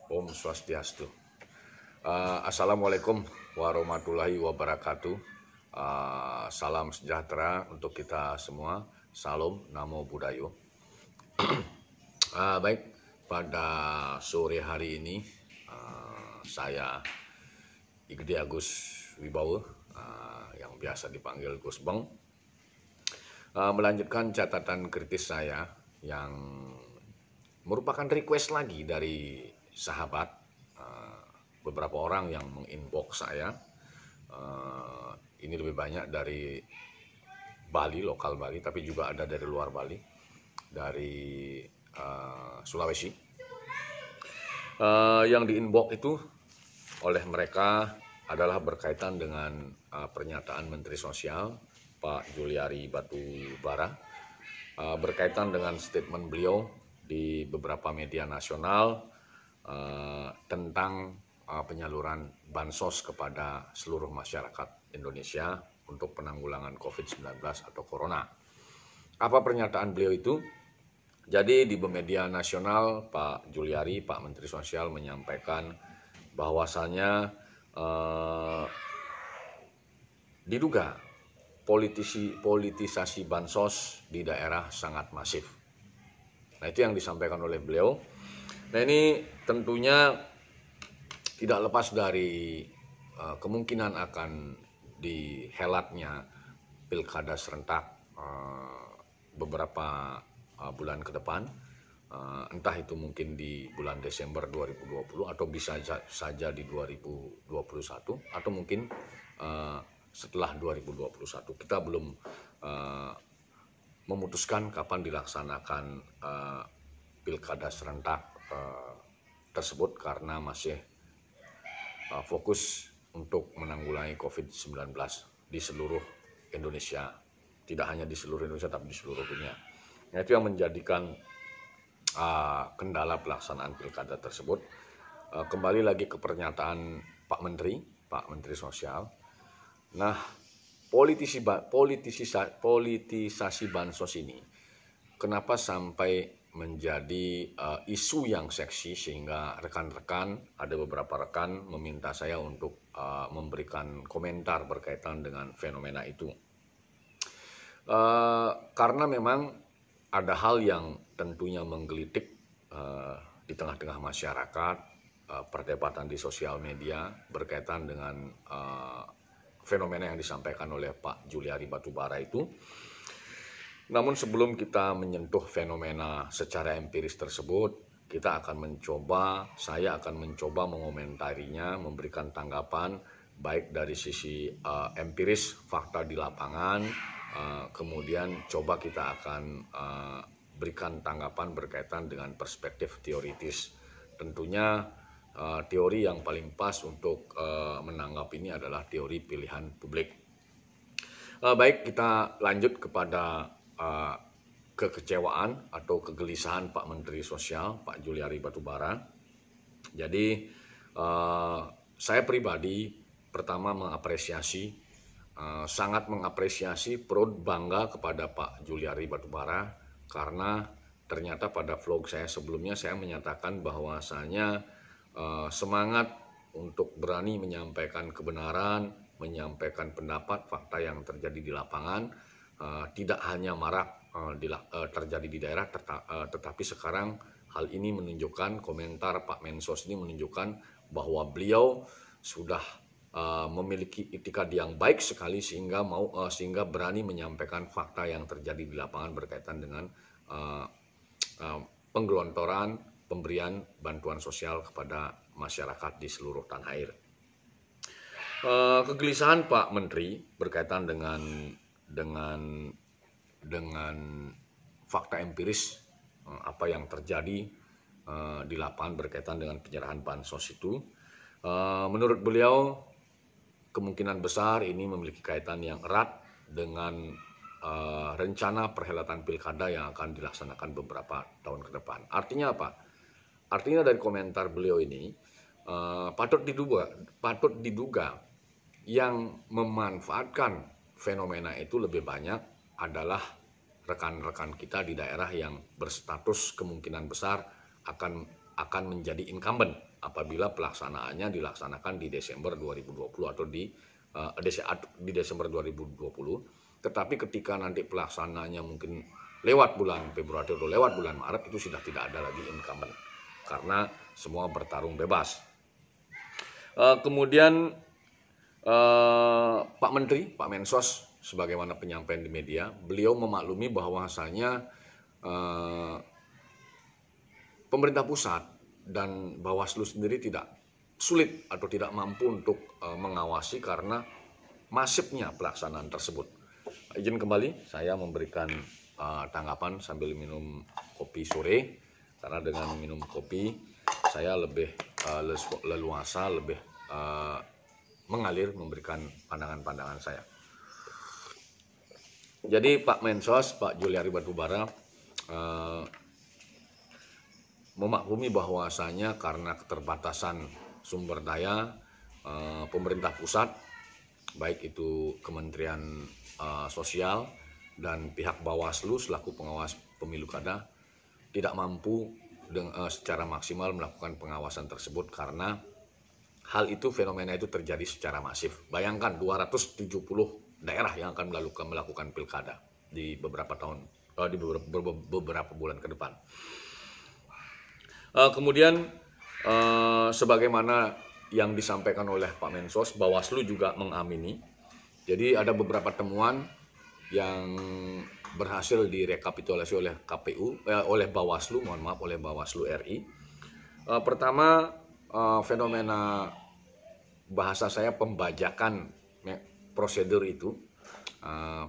Om Swastiastu. Assalamualaikum warahmatullahi wabarakatuh. Salam sejahtera untuk kita semua. Salam Namo Buddhaya. Baik, pada sore hari ini saya Igede Agus Wibowo, yang biasa dipanggil Gus Beng, melanjutkan catatan kritis saya yang merupakan request lagi dari sahabat, beberapa orang yang menginbox saya. Ini lebih banyak dari Bali, lokal Bali, tapi juga ada dari luar Bali, dari Sulawesi. Yang diinbox itu oleh mereka adalah berkaitan dengan pernyataan Menteri Sosial Pak Juliari Batubara, berkaitan dengan statement beliau di beberapa media nasional tentang penyaluran bansos kepada seluruh masyarakat Indonesia untuk penanggulangan COVID-19 atau Corona. Apa pernyataan beliau itu? Jadi di media nasional Pak Juliari, Pak Menteri Sosial menyampaikan bahwasannya diduga politisasi bansos di daerah sangat masif. Nah, itu yang disampaikan oleh beliau. Nah, ini tentunya tidak lepas dari kemungkinan akan dihelatnya pilkada serentak beberapa bulan ke depan. Entah itu mungkin di bulan Desember 2020 atau bisa saja di 2021 atau mungkin setelah 2021. Kita belum memutuskan kapan dilaksanakan pilkada serentak tersebut karena masih fokus untuk menanggulangi COVID-19 di seluruh Indonesia. Tidak hanya di seluruh Indonesia tapi di seluruh dunia. Nah, itu yang menjadikan kendala pelaksanaan pilkada tersebut. Kembali lagi ke pernyataan Pak Menteri Sosial. Nah, politisasi bansos ini kenapa sampai menjadi isu yang seksi sehingga ada beberapa rekan meminta saya untuk memberikan komentar berkaitan dengan fenomena itu. Karena memang ada hal yang tentunya menggelitik di tengah-tengah masyarakat, perdebatan di sosial media berkaitan dengan fenomena yang disampaikan oleh Pak Juliari Batubara itu. Namun sebelum kita menyentuh fenomena secara empiris tersebut, saya akan mencoba mengomentarinya, memberikan tanggapan baik dari sisi empiris, fakta di lapangan, kemudian coba kita akan berikan tanggapan berkaitan dengan perspektif teoritis. Tentunya teori yang paling pas untuk menanggapi ini adalah teori pilihan publik. Baik, kita lanjut kepada kekecewaan atau kegelisahan Pak Menteri Sosial, Pak Juliari Batubara. Jadi saya pribadi pertama sangat mengapresiasi, perut bangga kepada Pak Juliari Batubara karena ternyata pada vlog saya sebelumnya saya menyatakan bahwasanya semangat untuk berani menyampaikan kebenaran, menyampaikan pendapat, fakta yang terjadi di lapangan, tidak hanya marak terjadi di daerah, tetapi sekarang hal ini menunjukkan, komentar Pak Mensos ini menunjukkan bahwa beliau sudah memiliki itikad yang baik sekali sehingga berani menyampaikan fakta yang terjadi di lapangan berkaitan dengan penggelontoran pemberian bantuan sosial kepada masyarakat di seluruh tanah air. Kegelisahan Pak Menteri berkaitan dengan fakta empiris apa yang terjadi di lapangan berkaitan dengan penyerahan bansos itu. Menurut beliau kemungkinan besar ini memiliki kaitan yang erat dengan rencana perhelatan pilkada yang akan dilaksanakan beberapa tahun ke depan. Artinya apa? Artinya dari komentar beliau ini patut diduga yang memanfaatkan fenomena itu lebih banyak adalah rekan-rekan kita di daerah yang berstatus kemungkinan besar akan menjadi incumbent apabila pelaksanaannya dilaksanakan di Desember 2020 atau di Desember 2020. Tetapi ketika nanti pelaksanaannya mungkin lewat bulan Februari atau lewat bulan Maret, itu sudah tidak ada lagi incumbent karena semua bertarung bebas. Kemudian Pak Menteri, Pak Mensos, sebagaimana penyampaian di media, beliau memaklumi bahwasanya pemerintah pusat dan Bawaslu sendiri tidak sulit atau tidak mampu untuk mengawasi karena masifnya pelaksanaan tersebut. Izin kembali saya memberikan tanggapan sambil minum kopi sore, karena dengan minum kopi saya lebih leluasa, lebih mengalir memberikan pandangan-pandangan saya. Jadi Pak Mensos, Pak Juliari Batubara memaklumi bahwasanya karena keterbatasan sumber daya pemerintah pusat, baik itu Kementerian Sosial dan pihak Bawaslu selaku pengawas pemilu kada tidak mampu secara maksimal melakukan pengawasan tersebut karena hal itu, fenomena itu terjadi secara masif. Bayangkan 270 daerah yang akan melakukan pilkada di beberapa bulan ke depan. Kemudian sebagaimana yang disampaikan oleh Pak Mensos, Bawaslu juga mengamini. Jadi ada beberapa temuan yang berhasil direkapitulasi oleh oleh Bawaslu, oleh Bawaslu RI. Pertama, fenomena bahasa saya pembajakan prosedur itu,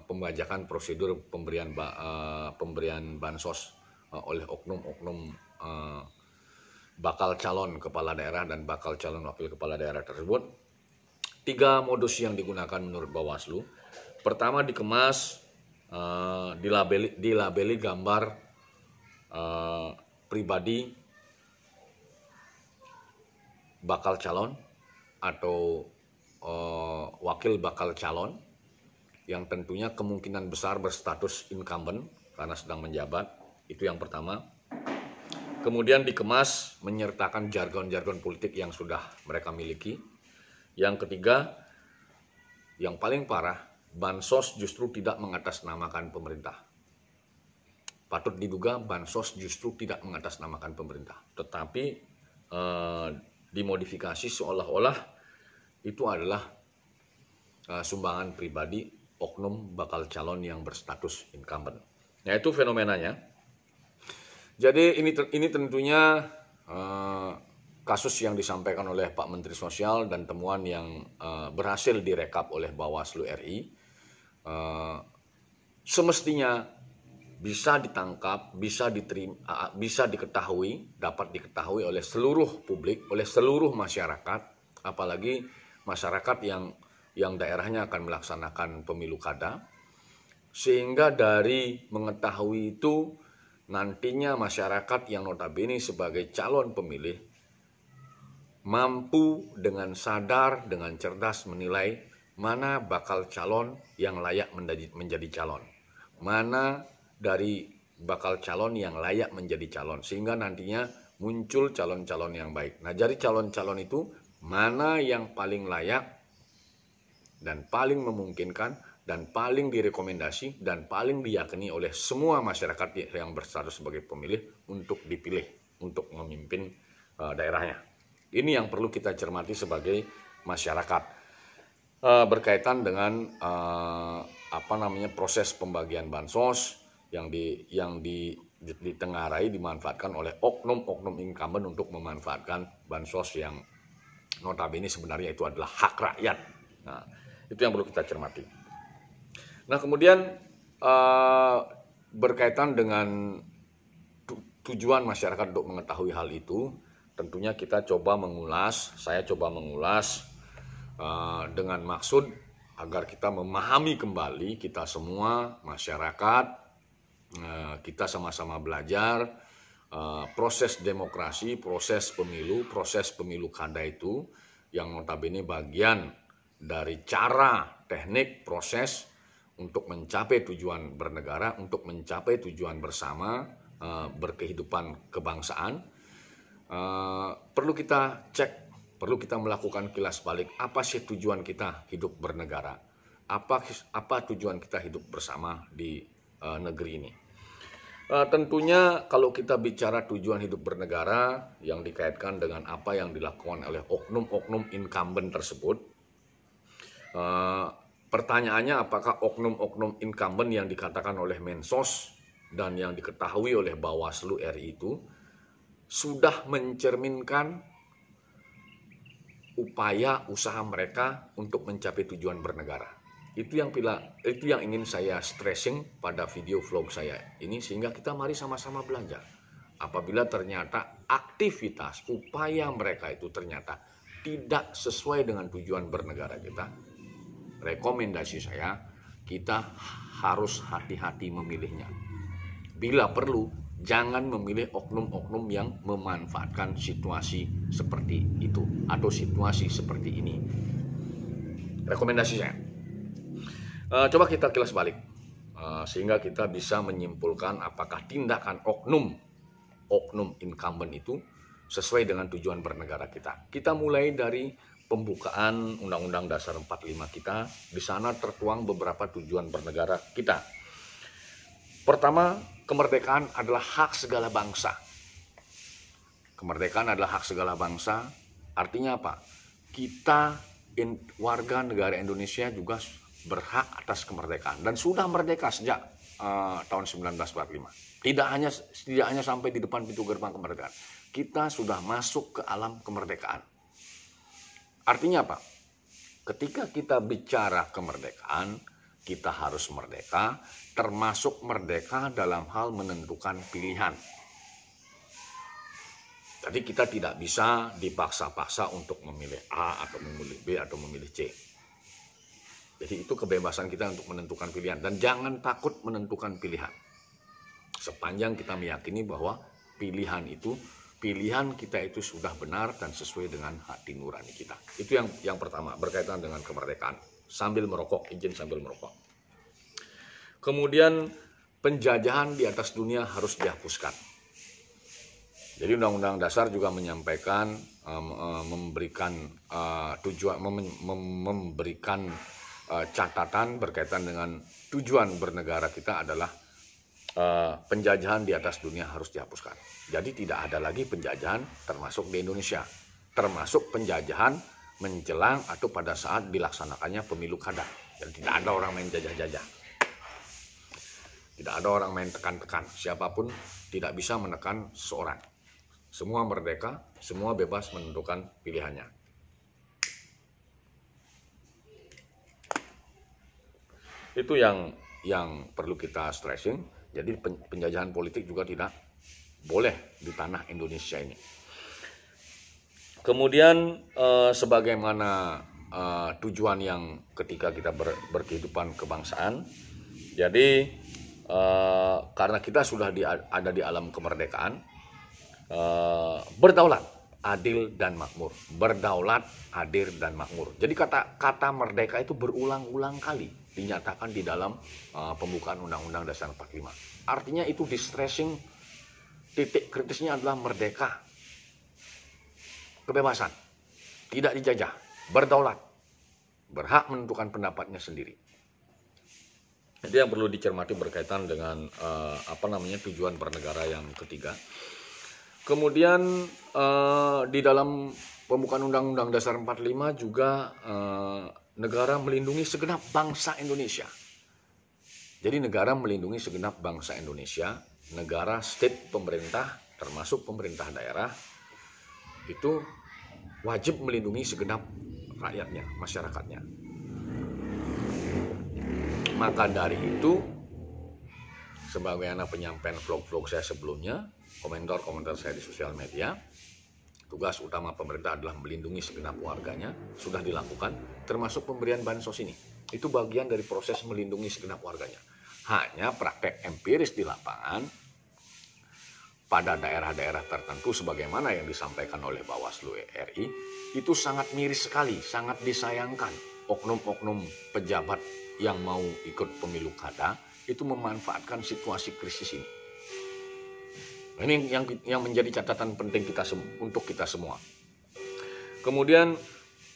pembajakan prosedur pemberian bansos oleh oknum-oknum bakal calon kepala daerah dan bakal calon wakil kepala daerah tersebut. 3 modus yang digunakan menurut Bawaslu. Pertama, dikemas, dilabeli gambar pribadi bakal calon atau wakil bakal calon yang tentunya kemungkinan besar berstatus incumbent karena sedang menjabat. Itu yang pertama. Kemudian dikemas menyertakan jargon-jargon politik yang sudah mereka miliki. Yang ketiga, yang paling parah, bansos justru tidak mengatasnamakan pemerintah. Patut diduga bansos justru tidak mengatasnamakan pemerintah, tetapi dimodifikasi seolah-olah itu adalah sumbangan pribadi oknum bakal calon yang berstatus incumbent. Nah, itu fenomenanya. Jadi ini tentunya kasus yang disampaikan oleh Pak Menteri Sosial dan temuan yang berhasil direkap oleh Bawaslu RI semestinya bisa ditangkap, bisa diketahui, dapat diketahui oleh seluruh publik, oleh seluruh masyarakat, apalagi masyarakat yang daerahnya akan melaksanakan pemilu kada, sehingga dari mengetahui itu nantinya masyarakat yang notabene sebagai calon pemilih mampu dengan sadar, dengan cerdas menilai mana bakal calon yang layak menjadi calon, mana dari bakal calon yang layak menjadi calon, sehingga nantinya muncul calon-calon yang baik. Nah, dari calon-calon itu mana yang paling layak dan paling memungkinkan dan paling direkomendasi dan paling diyakini oleh semua masyarakat yang berstatus sebagai pemilih untuk dipilih untuk memimpin daerahnya. Ini yang perlu kita cermati sebagai masyarakat berkaitan dengan proses pembagian bansos yang ditengarai dimanfaatkan oleh oknum-oknum incumbent untuk memanfaatkan bansos yang notabene sebenarnya itu adalah hak rakyat. Nah, itu yang perlu kita cermati. Nah, kemudian berkaitan dengan tujuan masyarakat untuk mengetahui hal itu, tentunya saya coba mengulas dengan maksud agar kita memahami kembali, kita semua masyarakat, kita sama-sama belajar proses demokrasi, proses pemilu kada itu yang notabene bagian dari cara, teknik, proses untuk mencapai tujuan bernegara, untuk mencapai tujuan bersama berkehidupan kebangsaan. perlu kita cek, perlu kita melakukan kilas balik, apa sih tujuan kita hidup bernegara, apa tujuan kita hidup bersama di negeri ini. Tentunya kalau kita bicara tujuan hidup bernegara yang dikaitkan dengan apa yang dilakukan oleh oknum-oknum incumbent tersebut, pertanyaannya apakah oknum-oknum incumbent yang dikatakan oleh Mensos dan yang diketahui oleh Bawaslu RI itu sudah mencerminkan upaya usaha mereka untuk mencapai tujuan bernegara. Itu yang ingin saya stressing pada video vlog saya ini, sehingga kita mari sama-sama belajar. Apabila ternyata aktivitas upaya mereka itu ternyata tidak sesuai dengan tujuan bernegara kita, rekomendasi saya, kita harus hati-hati memilihnya. Bila perlu, jangan memilih oknum-oknum yang memanfaatkan situasi seperti itu atau situasi seperti ini. Rekomendasi saya. Coba kita kilas balik, sehingga kita bisa menyimpulkan apakah tindakan oknum incumbent itu sesuai dengan tujuan bernegara kita. Kita mulai dari pembukaan Undang-Undang Dasar 45 kita. Di sana tertuang beberapa tujuan bernegara kita. Pertama, kemerdekaan adalah hak segala bangsa. Kemerdekaan adalah hak segala bangsa. Artinya apa? Kita warga negara Indonesia juga berhak atas kemerdekaan dan sudah merdeka sejak tahun 1945. Tidak hanya sampai di depan pintu gerbang kemerdekaan. Kita sudah masuk ke alam kemerdekaan. Artinya apa? Ketika kita bicara kemerdekaan, kita harus merdeka, termasuk merdeka dalam hal menentukan pilihan. Jadi kita tidak bisa dipaksa-paksa untuk memilih A atau memilih B atau memilih C. Jadi itu kebebasan kita untuk menentukan pilihan. Dan jangan takut menentukan pilihan. Sepanjang kita meyakini bahwa pilihan kita itu sudah benar dan sesuai dengan hati nurani kita. Itu yang pertama, berkaitan dengan kemerdekaan. Sambil merokok, izin sambil merokok. Kemudian penjajahan di atas dunia harus dihapuskan. Jadi Undang-Undang Dasar juga menyampaikan, memberikan catatan berkaitan dengan tujuan bernegara kita adalah penjajahan di atas dunia harus dihapuskan. Jadi tidak ada lagi penjajahan termasuk di Indonesia. Termasuk penjajahan menjelang atau pada saat dilaksanakannya pemilu kada. Jadi tidak ada orang main jajah-jajah. Tidak ada orang main tekan-tekan. Siapapun tidak bisa menekan seseorang. Semua merdeka, semua bebas menentukan pilihannya. Itu yang perlu kita stressing. Jadi penjajahan politik juga tidak boleh di tanah Indonesia ini. Kemudian sebagaimana tujuan yang ketika kita berkehidupan kebangsaan. Jadi karena kita sudah ada di alam kemerdekaan, berdaulat, adil dan makmur. Berdaulat, adil dan makmur. Jadi kata merdeka itu berulang-ulang kali dinyatakan di dalam pembukaan Undang-Undang Dasar 45. Artinya itu di-stressing, titik kritisnya adalah merdeka. Kebebasan, tidak dijajah, berdaulat, berhak menentukan pendapatnya sendiri. Itu yang perlu dicermati berkaitan dengan tujuan bernegara yang ketiga. Kemudian di dalam pembukaan Undang-Undang Dasar 45 juga negara melindungi segenap bangsa Indonesia. Jadi negara melindungi segenap bangsa Indonesia, negara state pemerintah termasuk pemerintah daerah itu wajib melindungi segenap rakyatnya, masyarakatnya. Maka dari itu, sebagaimana penyampaian vlog-vlog saya sebelumnya, komentar saya di sosial media, tugas utama pemerintah adalah melindungi segenap warganya, sudah dilakukan, termasuk pemberian bansos ini. Itu bagian dari proses melindungi segenap warganya. Hanya praktek empiris di lapangan, pada daerah-daerah tertentu sebagaimana yang disampaikan oleh Bawaslu RI, itu sangat miris sekali, sangat disayangkan. Oknum-oknum pejabat yang mau ikut pemilu kada, itu memanfaatkan situasi krisis ini. Ini yang menjadi catatan penting untuk kita semua. Kemudian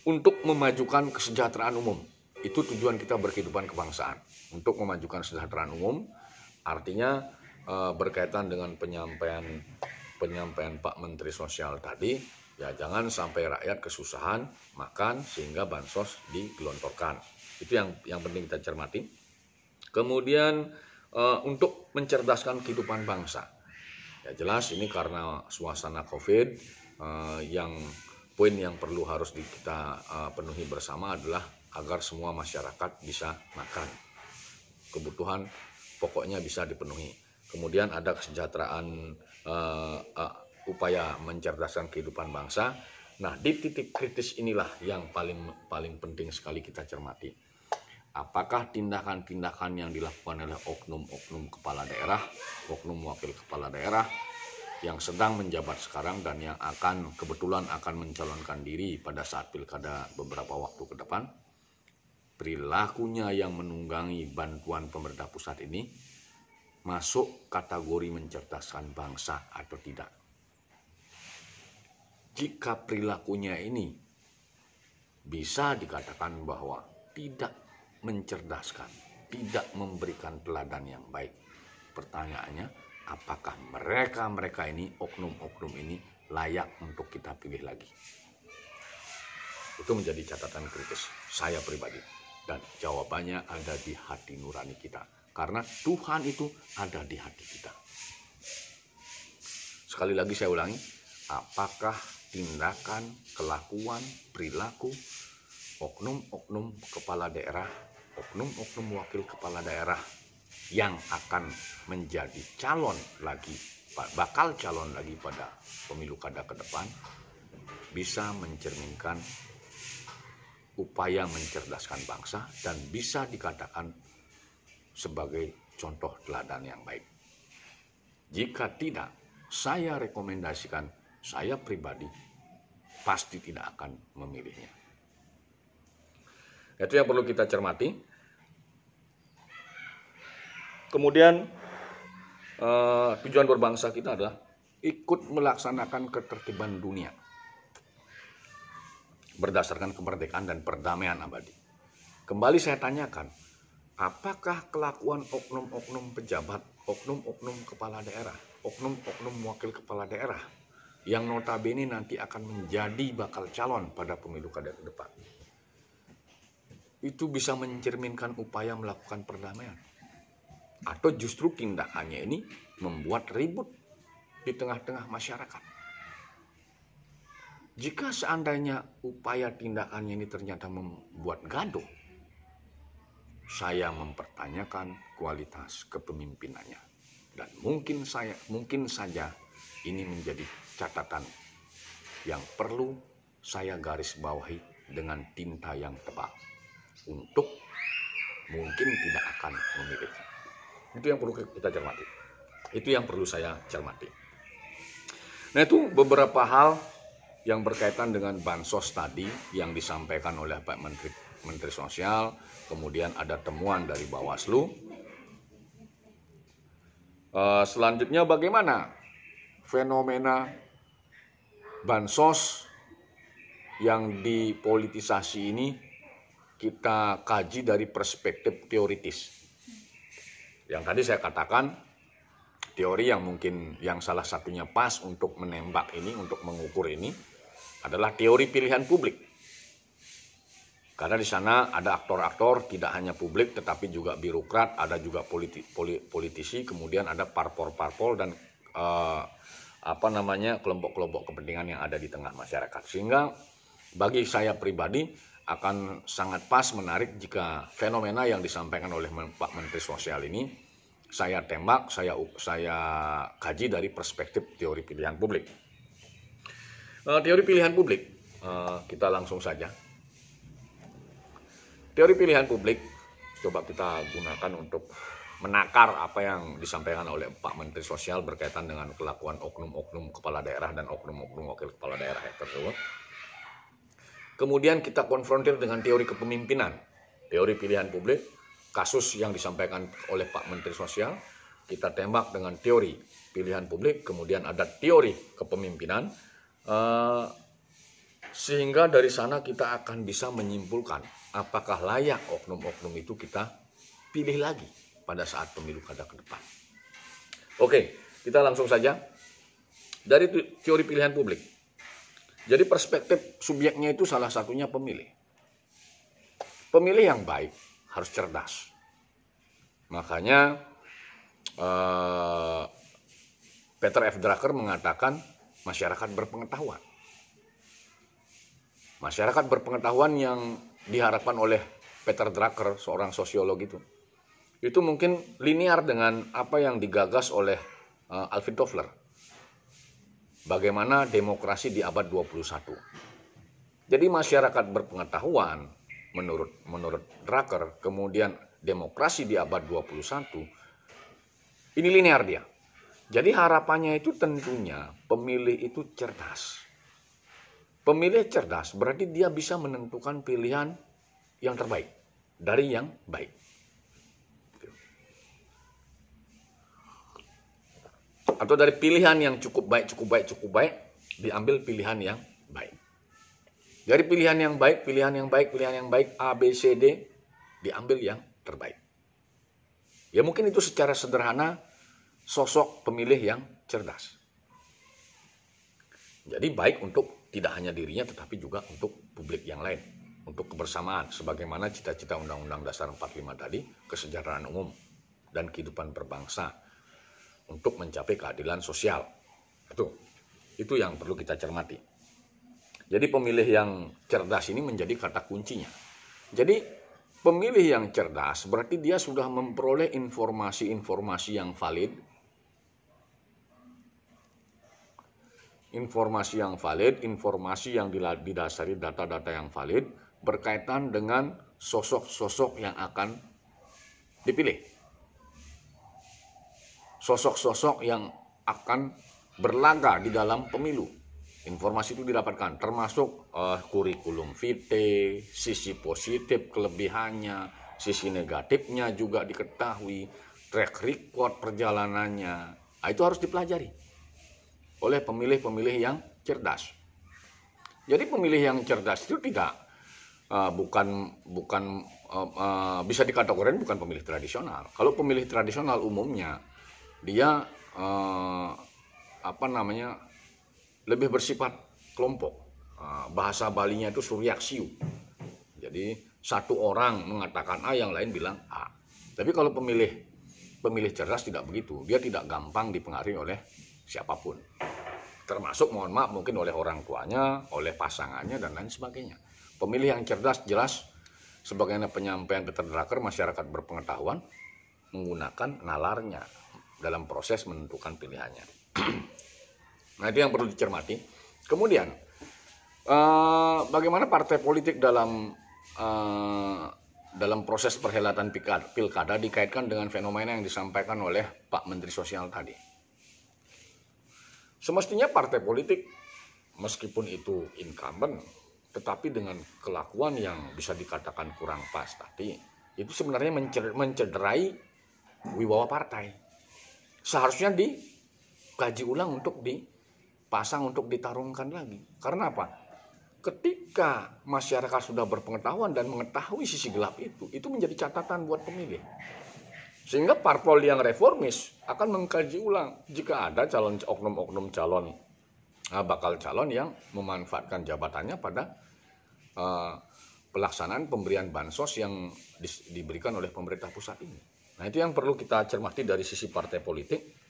untuk memajukan kesejahteraan umum, itu tujuan kita berkehidupan kebangsaan. Untuk memajukan kesejahteraan umum, artinya berkaitan dengan penyampaian Pak Menteri Sosial tadi, ya jangan sampai rakyat kesusahan makan sehingga bansos digelontorkan. Itu yang penting kita cermati. Kemudian untuk mencerdaskan kehidupan bangsa. Ya jelas ini karena suasana COVID, poin yang perlu harus kita penuhi bersama adalah agar semua masyarakat bisa makan. Kebutuhan pokoknya bisa dipenuhi. Kemudian ada kesejahteraan, upaya mencerdaskan kehidupan bangsa. Nah, di titik kritis inilah yang paling penting sekali kita cermati. Apakah tindakan-tindakan yang dilakukan oleh oknum-oknum kepala daerah, oknum wakil kepala daerah yang sedang menjabat sekarang dan yang kebetulan akan mencalonkan diri pada saat pilkada beberapa waktu ke depan, perilakunya yang menunggangi bantuan pemerintah pusat ini masuk kategori mencerdaskan bangsa atau tidak. Jika perilakunya ini bisa dikatakan bahwa tidak mencerdaskan, tidak memberikan teladan yang baik, pertanyaannya, apakah mereka ini, oknum-oknum ini layak untuk kita pilih lagi? Itu menjadi catatan kritis saya pribadi. Dan jawabannya ada di hati nurani kita. Karena Tuhan itu ada di hati kita. Sekali lagi saya ulangi, apakah tindakan, kelakuan, perilaku oknum-oknum kepala daerah, oknum-oknum wakil kepala daerah yang akan menjadi bakal calon lagi pada pemilu kada ke depan, bisa mencerminkan upaya mencerdaskan bangsa dan bisa dikatakan sebagai contoh teladan yang baik. Jika tidak, saya rekomendasikan, saya pribadi pasti tidak akan memilihnya. Itu yang perlu kita cermati. Kemudian tujuan berbangsa kita adalah ikut melaksanakan ketertiban dunia berdasarkan kemerdekaan dan perdamaian abadi. Kembali saya tanyakan, apakah kelakuan oknum-oknum pejabat, oknum-oknum kepala daerah, oknum-oknum wakil kepala daerah yang notabene nanti akan menjadi bakal calon pada pemilu kada ke depan, itu bisa mencerminkan upaya melakukan perdamaian? Atau justru tindakannya ini membuat ribut di tengah-tengah masyarakat? Jika seandainya upaya tindakannya ini ternyata membuat gaduh, saya mempertanyakan kualitas kepemimpinannya. Dan mungkin saja ini menjadi catatan yang perlu saya garis bawahi dengan tinta yang tebal untuk mungkin tidak akan memilih. Itu yang perlu kita cermati. Itu yang perlu saya cermati. Nah, itu beberapa hal yang berkaitan dengan bansos tadi yang disampaikan oleh Pak Menteri Sosial. Kemudian ada temuan dari Bawaslu. Selanjutnya bagaimana fenomena bansos yang dipolitisasi ini kita kaji dari perspektif teoritis. Yang tadi saya katakan, teori yang salah satunya pas untuk menembak ini, untuk mengukur ini, adalah teori pilihan publik. Karena di sana ada aktor-aktor, tidak hanya publik tetapi juga birokrat, ada juga politisi, kemudian ada parpol-parpol dan kelompok-kelompok kepentingan yang ada di tengah masyarakat. Sehingga bagi saya pribadi akan sangat pas, menarik jika fenomena yang disampaikan oleh Pak Menteri Sosial ini saya tembak, saya kaji dari perspektif teori pilihan publik. Teori pilihan publik, kita langsung saja. Teori pilihan publik coba kita gunakan untuk menakar apa yang disampaikan oleh Pak Menteri Sosial berkaitan dengan kelakuan oknum-oknum kepala daerah dan oknum-oknum wakil kepala daerah tersebut. Kemudian kita konfrontir dengan teori kepemimpinan, teori pilihan publik, kasus yang disampaikan oleh Pak Menteri Sosial, kita tembak dengan teori pilihan publik, kemudian ada teori kepemimpinan, sehingga dari sana kita akan bisa menyimpulkan apakah layak oknum-oknum itu kita pilih lagi pada saat pemilu kada ke depan. Oke, kita langsung saja dari teori pilihan publik. Jadi perspektif subjeknya itu salah satunya pemilih. Pemilih yang baik harus cerdas. Makanya Peter F. Drucker mengatakan masyarakat berpengetahuan. Masyarakat berpengetahuan yang diharapkan oleh Peter Drucker, seorang sosiolog itu mungkin linear dengan apa yang digagas oleh Alvin Toffler. Bagaimana demokrasi di abad 21. Jadi masyarakat berpengetahuan menurut Drucker, kemudian demokrasi di abad 21, ini linear dia. Jadi harapannya itu tentunya pemilih itu cerdas. Pemilih cerdas berarti dia bisa menentukan pilihan yang terbaik dari yang baik. Atau dari pilihan yang cukup baik, diambil pilihan yang baik. Dari pilihan yang baik, A, B, C, D, diambil yang terbaik. Ya mungkin itu secara sederhana sosok pemilih yang cerdas. Jadi baik untuk tidak hanya dirinya tetapi juga untuk publik yang lain. Untuk kebersamaan sebagaimana cita-cita Undang-Undang Dasar 45 tadi, kesejahteraan umum dan kehidupan berbangsa untuk mencapai keadilan sosial. Itu yang perlu kita cermati. Jadi pemilih yang cerdas ini menjadi kata kuncinya. Jadi pemilih yang cerdas berarti dia sudah memperoleh informasi-informasi yang valid. Informasi yang didasari data-data yang valid berkaitan dengan sosok-sosok yang akan dipilih. Sosok-sosok yang akan berlaga di dalam pemilu. Informasi itu didapatkan termasuk kurikulum vitae, sisi positif, kelebihannya, sisi negatifnya juga diketahui, track record perjalanannya. Nah, itu harus dipelajari oleh pemilih-pemilih yang cerdas. Jadi pemilih yang cerdas itu bukan bisa dikategorikan bukan pemilih tradisional. Kalau pemilih tradisional umumnya dia lebih bersifat kelompok. Bahasa Balinya itu suryaksiu. Jadi satu orang mengatakan A, yang lain bilang A. Tapi kalau pemilih cerdas tidak begitu. Dia tidak gampang dipengaruhi oleh siapapun. Termasuk mohon maaf mungkin oleh orang tuanya, oleh pasangannya dan lain sebagainya. Pemilih yang cerdas jelas sebagaimana penyampaian Peter Drucker, masyarakat berpengetahuan menggunakan nalarnya dalam proses menentukan pilihannya. Nah, itu yang perlu dicermati. Kemudian, bagaimana partai politik dalam proses perhelatan pilkada dikaitkan dengan fenomena yang disampaikan oleh Pak Menteri Sosial tadi. Semestinya partai politik, meskipun itu incumbent, tetapi dengan kelakuan yang bisa dikatakan kurang pas tadi, itu sebenarnya mencederai wibawa partai. Seharusnya dikaji ulang untuk dipasang, untuk ditarungkan lagi. Karena apa? Ketika masyarakat sudah berpengetahuan dan mengetahui sisi gelap itu menjadi catatan buat pemilih. Sehingga parpol yang reformis akan mengkaji ulang jika ada oknum-oknum bakal calon yang memanfaatkan jabatannya pada pelaksanaan pemberian bansos yang diberikan oleh pemerintah pusat ini. Nah, itu yang perlu kita cermati dari sisi partai politik.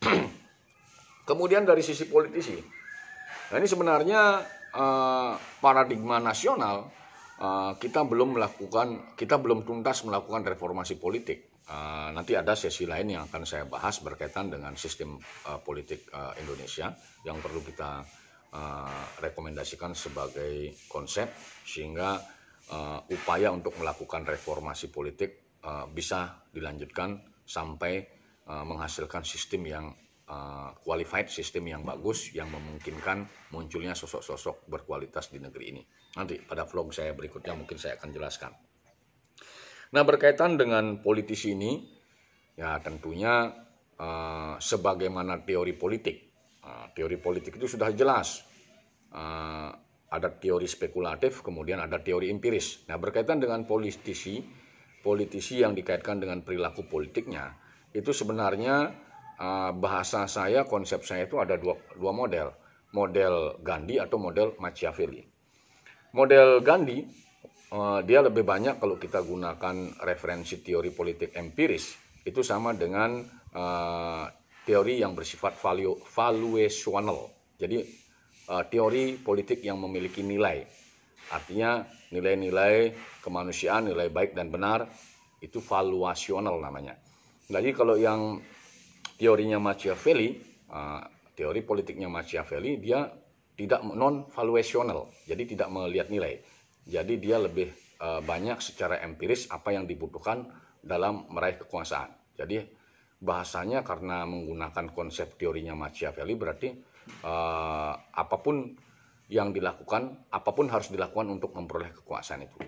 Kemudian dari sisi politisi. Nah, ini sebenarnya paradigma nasional kita belum tuntas melakukan reformasi politik. Nanti ada sesi lain yang akan saya bahas berkaitan dengan sistem politik Indonesia yang perlu kita rekomendasikan sebagai konsep sehingga upaya untuk melakukan reformasi politik bisa dilanjutkan sampai menghasilkan sistem yang qualified, sistem yang bagus yang memungkinkan munculnya sosok-sosok berkualitas di negeri ini. Nanti pada vlog saya berikutnya mungkin saya akan jelaskan. Nah, berkaitan dengan politisi ini, ya tentunya sebagaimana teori politik. Teori politik itu sudah jelas. Ada teori spekulatif, kemudian ada teori empiris. Nah, berkaitan dengan politisi yang dikaitkan dengan perilaku politiknya, itu sebenarnya bahasa saya, konsep saya itu ada dua model. Model Gandhi atau model Machiavelli. Model Gandhi, dia lebih banyak kalau kita gunakan referensi teori politik empiris, itu sama dengan teori yang bersifat valuational. Jadi teori politik yang memiliki nilai. Artinya nilai-nilai kemanusiaan, nilai baik dan benar, itu valuasional namanya. Jadi kalau yang teorinya Machiavelli, teori politiknya Machiavelli, dia tidak non-valuasional, jadi tidak melihat nilai. Jadi dia lebih banyak secara empiris apa yang dibutuhkan dalam meraih kekuasaan. Jadi bahasanya karena menggunakan konsep teorinya Machiavelli, berarti apapun yang dilakukan, apapun harus dilakukan untuk memperoleh kekuasaan itu.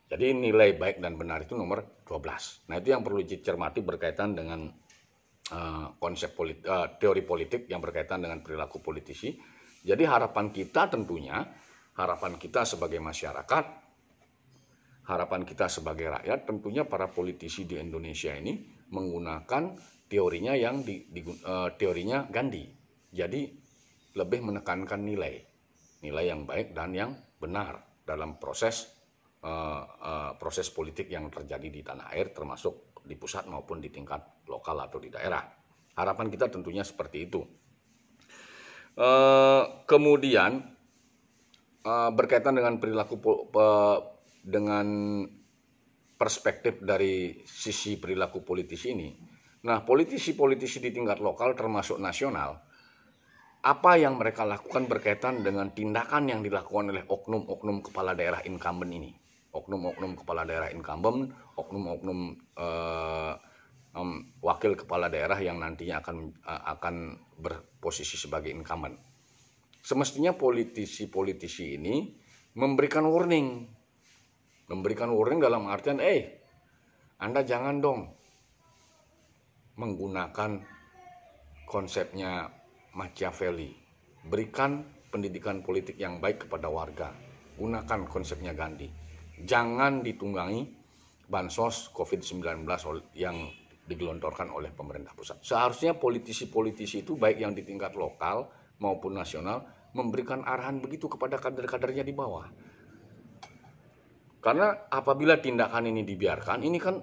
Jadi nilai baik dan benar itu nomor 12. Nah, itu yang perlu dicermati berkaitan dengan konsep teori politik yang berkaitan dengan perilaku politisi. Jadi harapan kita tentunya, harapan kita sebagai masyarakat, harapan kita sebagai rakyat, tentunya para politisi di Indonesia ini menggunakan teorinya yang teorinya Gandhi. Jadi lebih menekankan nilai yang baik dan yang benar dalam proses politik yang terjadi di tanah air, termasuk di pusat maupun di tingkat lokal atau di daerah. Harapan kita tentunya seperti itu. Kemudian berkaitan dengan perilaku dengan perspektif dari sisi perilaku politisi ini. Nah, politisi-politisi di tingkat lokal termasuk nasional, apa yang mereka lakukan berkaitan dengan tindakan yang dilakukan oleh oknum-oknum kepala daerah incumbent ini. Oknum-oknum kepala daerah incumbent, oknum-oknum wakil kepala daerah yang nantinya akan berposisi sebagai incumbent. Semestinya politisi-politisi ini memberikan warning dalam artian, Anda jangan dong menggunakan konsepnya Machiavelli. Berikan pendidikan politik yang baik kepada warga. Gunakan konsepnya Gandhi. Jangan ditunggangi bansos COVID-19 yang digelontorkan oleh pemerintah pusat. Seharusnya politisi-politisi itu baik yang di tingkat lokal maupun nasional memberikan arahan begitu kepada kader-kadernya di bawah. Karena apabila tindakan ini dibiarkan, ini kan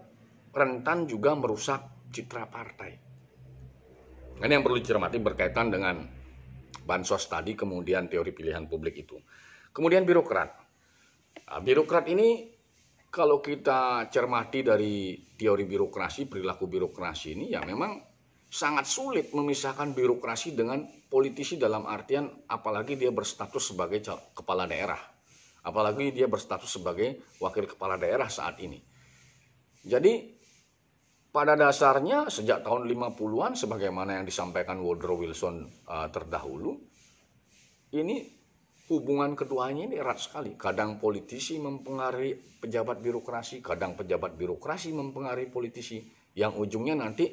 rentan juga merusak citra partai. Ini yang perlu dicermati berkaitan dengan bansos tadi, kemudian teori pilihan publik itu. Kemudian birokrat. Nah, birokrat ini kalau kita cermati dari teori birokrasi, perilaku birokrasi ini, ya memang sangat sulit memisahkan birokrasi dengan politisi dalam artian apalagi dia berstatus sebagai kepala daerah. Apalagi dia berstatus sebagai wakil kepala daerah saat ini. Jadi pada dasarnya sejak tahun 50-an sebagaimana yang disampaikan Woodrow Wilson terdahulu, ini hubungan keduanya ini erat sekali. Kadang politisi mempengaruhi pejabat birokrasi, kadang pejabat birokrasi mempengaruhi politisi, yang ujungnya nanti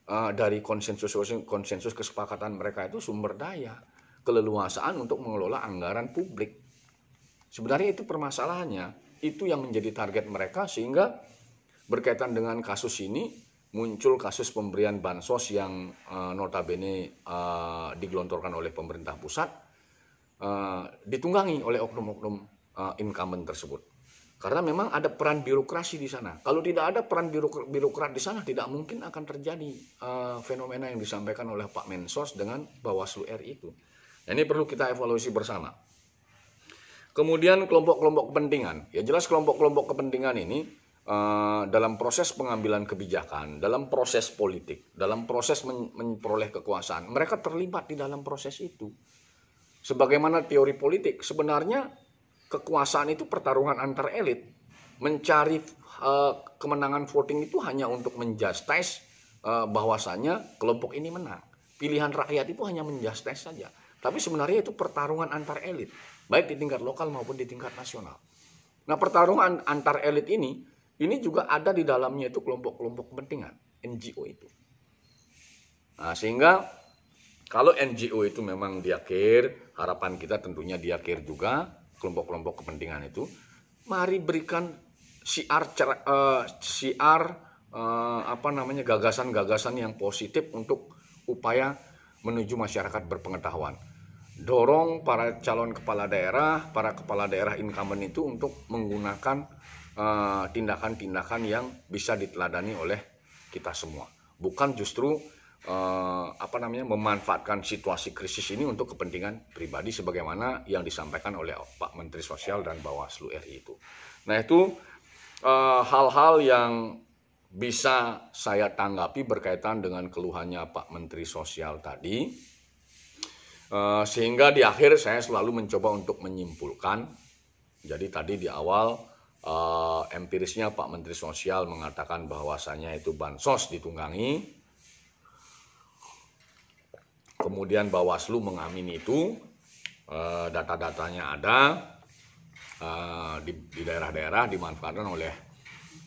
dari konsensus kesepakatan mereka itu sumber daya, keleluasaan untuk mengelola anggaran publik. Sebenarnya itu permasalahannya, itu yang menjadi target mereka, sehingga berkaitan dengan kasus ini muncul kasus pemberian bansos yang notabene digelontorkan oleh pemerintah pusat, ditunggangi oleh oknum-oknum incumbent tersebut. Karena memang ada peran birokrasi di sana. Kalau tidak ada peran birokrat di sana, tidak mungkin akan terjadi fenomena yang disampaikan oleh Pak Mensos dengan Bawaslu RI itu. Nah, ini perlu kita evaluasi bersama. Kemudian kelompok-kelompok kepentingan. Ya jelas kelompok-kelompok kepentingan ini dalam proses pengambilan kebijakan, dalam proses politik, dalam proses memperoleh kekuasaan, mereka terlibat di dalam proses itu. Sebagaimana teori politik, sebenarnya kekuasaan itu pertarungan antar elit. Mencari kemenangan voting itu hanya untuk menjustice bahwasanya kelompok ini menang. Pilihan rakyat itu hanya menjustice saja. Tapi sebenarnya itu pertarungan antar elit, baik di tingkat lokal maupun di tingkat nasional. Nah, pertarungan antar elit ini juga ada di dalamnya itu kelompok-kelompok kepentingan, NGO itu. Nah, sehingga kalau NGO itu memang dia care, harapan kita tentunya dia care juga, kelompok-kelompok kepentingan itu, mari berikan gagasan-gagasan yang positif untuk upaya menuju masyarakat berpengetahuan. Dorong para calon kepala daerah, para kepala daerah incumbent itu untuk menggunakan tindakan-tindakan yang bisa diteladani oleh kita semua. Bukan justru memanfaatkan situasi krisis ini untuk kepentingan pribadi sebagaimana yang disampaikan oleh Pak Menteri Sosial dan Bawaslu RI itu. Nah, itu hal-hal yang bisa saya tanggapi berkaitan dengan keluhannya Pak Menteri Sosial tadi, sehingga di akhir saya selalu mencoba untuk menyimpulkan. Jadi tadi di awal empirisnya Pak Menteri Sosial mengatakan bahwasanya itu bansos ditunggangi, kemudian Bawaslu mengamini itu, data-datanya ada, di daerah-daerah dimanfaatkan oleh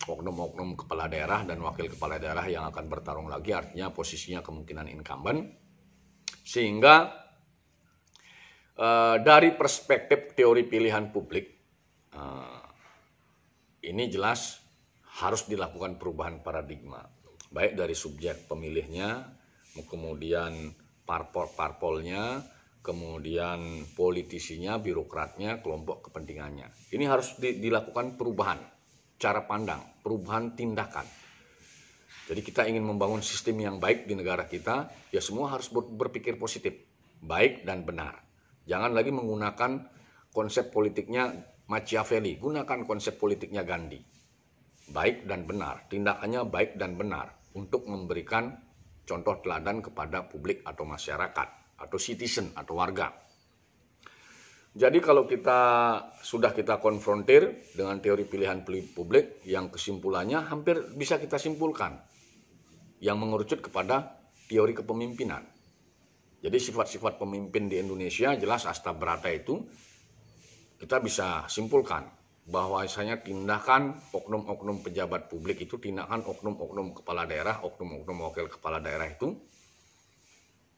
oknum-oknum kepala daerah dan wakil kepala daerah yang akan bertarung lagi, artinya posisinya kemungkinan incumbent. Sehingga dari perspektif teori pilihan publik, ini jelas harus dilakukan perubahan paradigma, baik dari subjek pemilihnya, kemudian parpolnya, kemudian politisinya, birokratnya, kelompok kepentingannya. Ini harus dilakukan perubahan cara pandang, perubahan tindakan. Jadi kita ingin membangun sistem yang baik di negara kita, ya semua harus berpikir positif, baik dan benar. Jangan lagi menggunakan konsep politiknya Machiavelli, gunakan konsep politiknya Gandhi. Baik dan benar, tindakannya baik dan benar untuk memberikan contoh teladan kepada publik atau masyarakat, atau citizen, atau warga. Jadi kalau sudah kita konfrontir dengan teori pilihan publik, yang kesimpulannya hampir bisa kita simpulkan, yang mengerucut kepada teori kepemimpinan. Jadi sifat-sifat pemimpin di Indonesia jelas asta berata itu, kita bisa simpulkan bahwasanya tindakan oknum-oknum pejabat publik itu, tindakan oknum-oknum kepala daerah, oknum-oknum wakil kepala daerah itu,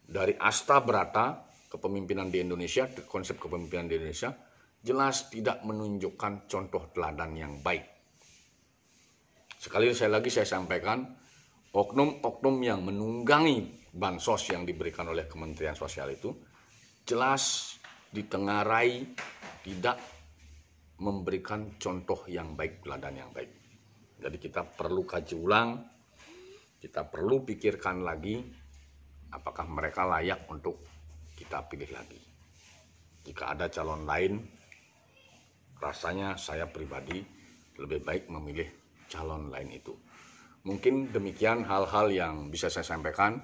dari asta berata kepemimpinan di Indonesia, konsep kepemimpinan di Indonesia, jelas tidak menunjukkan contoh teladan yang baik. Sekali lagi saya sampaikan, oknum-oknum yang menunggangi bansos yang diberikan oleh Kementerian Sosial itu, jelas ditengarai tidak memberikan contoh yang baik, teladan yang baik. Jadi kita perlu kaji ulang, kita perlu pikirkan lagi, apakah mereka layak untuk kita pilih lagi. Jika ada calon lain, rasanya saya pribadi lebih baik memilih calon lain itu. Mungkin demikian hal-hal yang bisa saya sampaikan.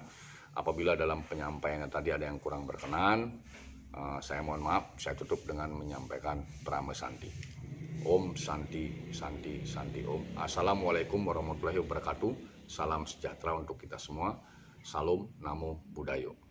Apabila dalam penyampaiannya tadi ada yang kurang berkenan, saya mohon maaf. Saya tutup dengan menyampaikan Brahma Santi. Om Santi, Santi, Santi Om. Assalamualaikum warahmatullahi wabarakatuh. Salam sejahtera untuk kita semua. Salam Namo Buddhaya.